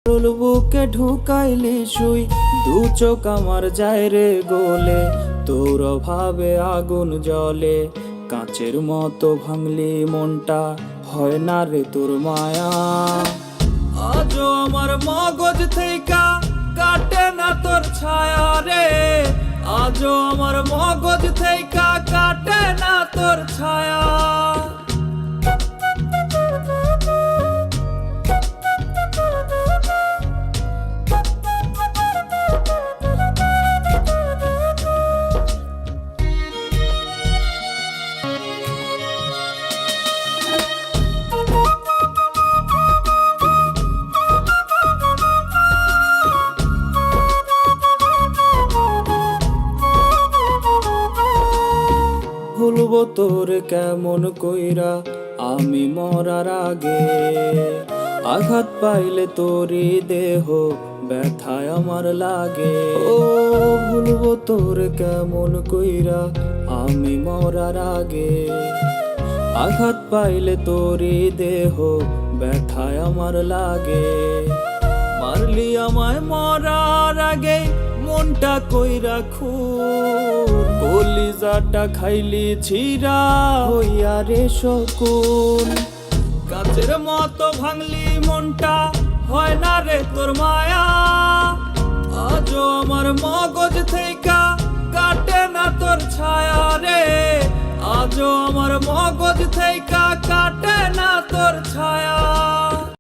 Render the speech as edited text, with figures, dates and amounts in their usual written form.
বুকে ঢুকাইলি শুই, দু চোখ আমার যায় রে গলে, তোর অভাবে আগুন জ্বলে, কাঁচের মতো ভাঙলি মনটা, হয় না রে তোর মায়া। আজও আমার মগজ থেইকা কাটে না তোর ছায়া রে, আজও আমার মগজ থেইকা কাটে না তোর ছায়া। ভুলবো তোর কেমন কইরা আমি মরার আগে, আঘাত পাইলে তোরই দেহ ব্যথায় আমার লাগে। ও ভুলবো তোর কেমন কইরা আমি মরার আগে, আঘাত পাইলে তোরই দেহ ব্যথায় আমার লাগে। মারলি আমায় মরার আগে মনটা কইরা খুন, কলিজাটা খাইলি ছিড়া হইয়া রে শকুন। কাচের মতো ভাঙলি মনটা, হয় না রে তোর মায়া। আজও আমার মগজ থেইকা কাটে না তোর ছায়া রে, আজও আমার মগজ থেইকা কাটে না তোর ছায়া।